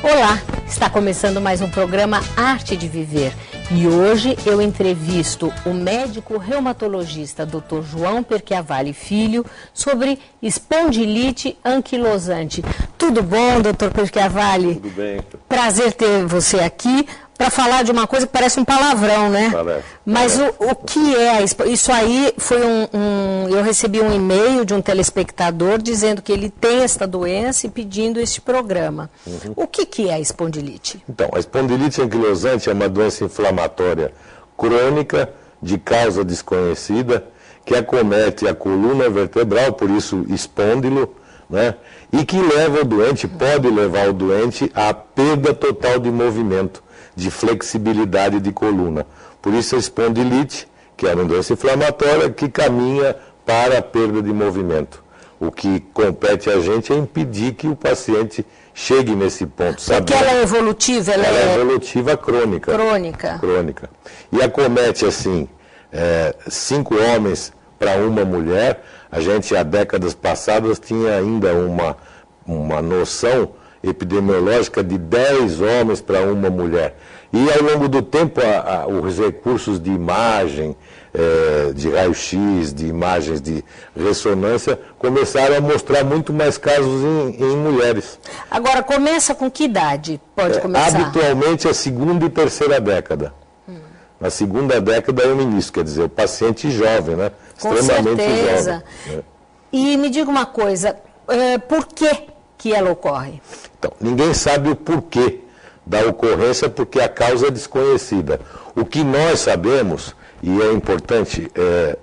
Olá, está começando mais um programa Arte de Viver e hoje eu entrevisto o médico reumatologista Dr. João Perchiavalli Filho sobre espondilite anquilosante. Tudo bom, Dr. Perchiavalli? Tudo bem. Prazer ter você aqui para falar de uma coisa que parece um palavrão, né? Parece. Mas o que é isso aí? Foi eu recebi um e-mail de um telespectador dizendo que ele tem esta doença e pedindo este programa. O que é a espondilite? Então, a espondilite anquilosante é uma doença inflamatória crônica de causa desconhecida que acomete a coluna vertebral, por isso espôndilo, né? E que leva o doente, pode levar o doente à perda total de movimento, de flexibilidade de coluna. Por isso a espondilite, que é uma doença inflamatória, que caminha para a perda de movimento. O que compete a gente é impedir que o paciente chegue nesse ponto. Porque ela é evolutiva? Ela é evolutiva crônica. Crônica. E acomete, assim, 5 homens para uma mulher. A gente, há décadas passadas, tinha ainda uma noção epidemiológica de 10 homens para uma mulher. E ao longo do tempo, os recursos de imagem, de raio-x, de imagens de ressonância, começaram a mostrar muito mais casos em mulheres. Agora, começa com que idade? Pode começar? Habitualmente, a segunda e terceira década. Na segunda década é o início, quer dizer, o paciente jovem, né? Com extremamente certeza. jovem. E me diga uma coisa, por que ela ocorre? Então, ninguém sabe o porquê da ocorrência, porque a causa é desconhecida. O que nós sabemos, e é importante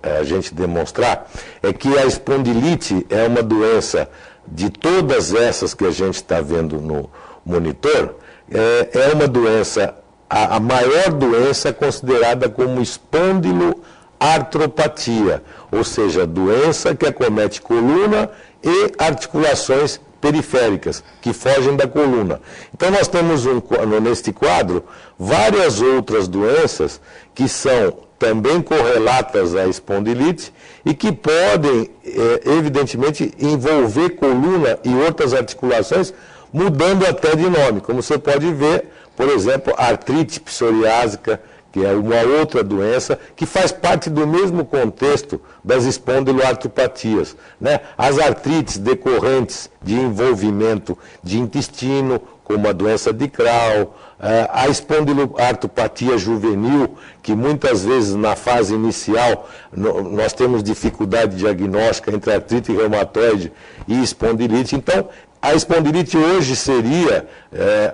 a gente demonstrar, é que a espondilite é uma doença de todas essas que a gente está vendo no monitor, é uma doença, a maior doença considerada como espondiloartropatia, ou seja, doença que acomete coluna e articulações periféricas, que fogem da coluna. Então nós temos neste quadro várias outras doenças que são também correlatas à espondilite e que podem, evidentemente, envolver coluna e outras articulações, mudando até de nome. Como você pode ver, por exemplo, a artrite psoriásica, que é uma outra doença que faz parte do mesmo contexto das espondiloartropatias, né? As artrites decorrentes de envolvimento de intestino, como a doença de Crohn, a espondiloartropatia juvenil, que muitas vezes na fase inicial nós temos dificuldade diagnóstica entre artrite reumatoide e espondilite. Então, a espondilite hoje seria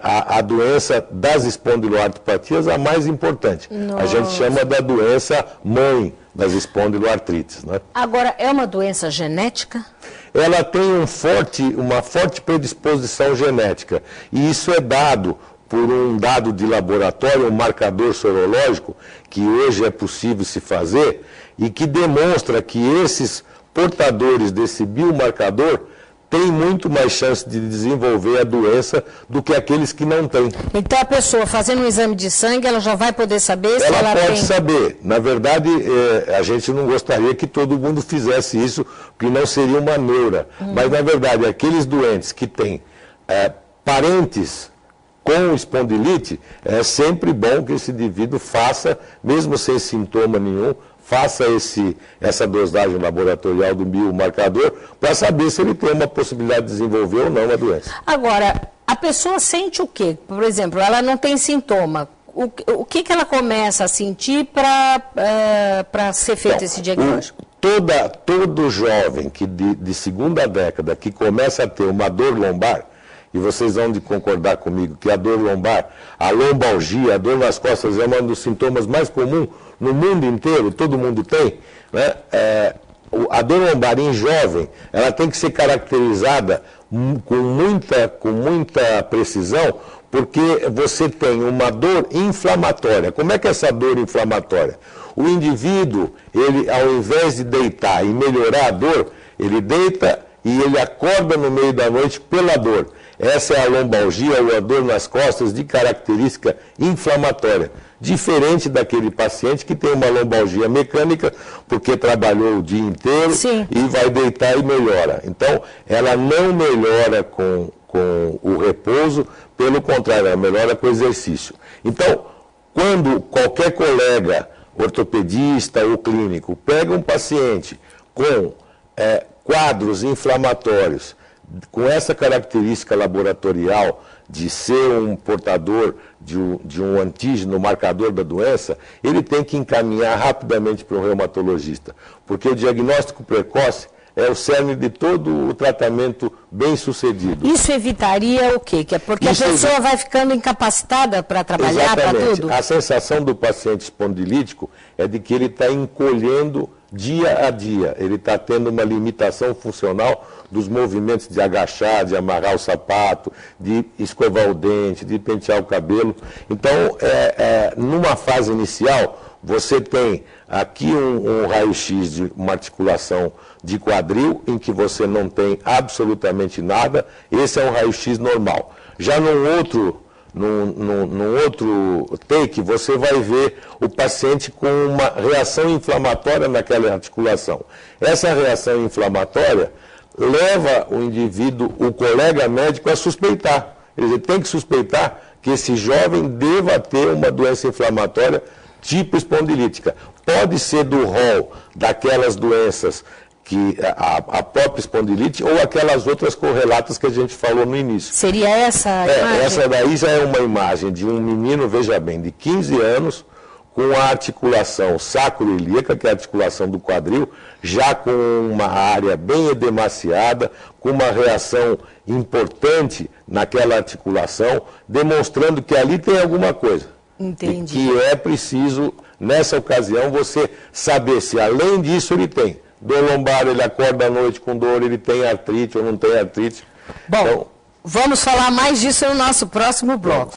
a doença das espondiloartropatias a mais importante. Nossa. A gente chama da doença mãe das espondiloartrites, né? Agora, é uma doença genética? Ela tem uma forte predisposição genética. E isso é dado por um dado de laboratório, um marcador sorológico, que hoje é possível se fazer, e que demonstra que esses portadores desse biomarcador tem muito mais chance de desenvolver a doença do que aqueles que não têm. Então a pessoa fazendo um exame de sangue, ela já vai poder saber se ela tem... Ela pode saber. Na verdade, a gente não gostaria que todo mundo fizesse isso, porque não seria uma neura. Mas, na verdade, aqueles doentes que têm parentes com espondilite, é sempre bom que esse indivíduo faça, mesmo sem sintoma nenhum, faça essa dosagem laboratorial do biomarcador para saber se ele tem uma possibilidade de desenvolver ou não a doença. Agora, a pessoa sente o quê? Por exemplo, ela não tem sintoma. O que ela começa a sentir para ser feito esse diagnóstico? Todo jovem que de segunda década que começa a ter uma dor lombar, e vocês vão de concordar comigo que a dor lombar, a lombalgia, a dor nas costas é um dos sintomas mais comuns no mundo inteiro, todo mundo tem, né? A dor lombar em jovem, ela tem que ser caracterizada com muita precisão, porque você tem uma dor inflamatória. Como é que é essa dor inflamatória? O indivíduo, ele, ao invés de deitar e melhorar a dor, ele deita e ele acorda no meio da noite pela dor. Essa é a lombalgia ou a dor nas costas de característica inflamatória. Diferente daquele paciente que tem uma lombalgia mecânica, porque trabalhou o dia inteiro. Sim. E vai deitar e melhora. Então, ela não melhora com com o repouso, pelo contrário, ela melhora com o exercício. Então, quando qualquer colega, ortopedista ou clínico, pega um paciente com quadros inflamatórios, com essa característica laboratorial de ser um portador de um antígeno marcador da doença, ele tem que encaminhar rapidamente para um reumatologista, porque o diagnóstico precoce é o cerne de todo o tratamento bem sucedido. Isso evitaria o quê? Porque a pessoa vai ficando incapacitada para trabalhar, para tudo? A sensação do paciente espondilítico é de que ele está encolhendo dia a dia, ele está tendo uma limitação funcional dos movimentos de agachar, de amarrar o sapato, de escovar o dente, de pentear o cabelo. Então, numa fase inicial, você tem aqui um raio-x de uma articulação de quadril, em que você não tem absolutamente nada. Esse é um raio-x normal. Já num outro take, você vai ver o paciente com uma reação inflamatória naquela articulação. Essa reação inflamatória leva o indivíduo, o colega médico, a suspeitar. Ele tem que suspeitar que esse jovem deva ter uma doença inflamatória tipo espondilítica. Pode ser do rol daquelas doenças que a própria espondilite ou aquelas outras correlatas que a gente falou no início. Seria essa a imagem? Essa daí já é uma imagem de um menino, veja bem, de 15 anos, com a articulação sacroiliaca, que é a articulação do quadril, já com uma área bem edemaciada, com uma reação importante naquela articulação, demonstrando que ali tem alguma coisa. Entendi. E que é preciso, nessa ocasião, você saber se além disso ele tem dor lombar, ele acorda à noite com dor, ele tem artrite ou não tem artrite. Bom, então, vamos falar mais disso no nosso próximo bloco.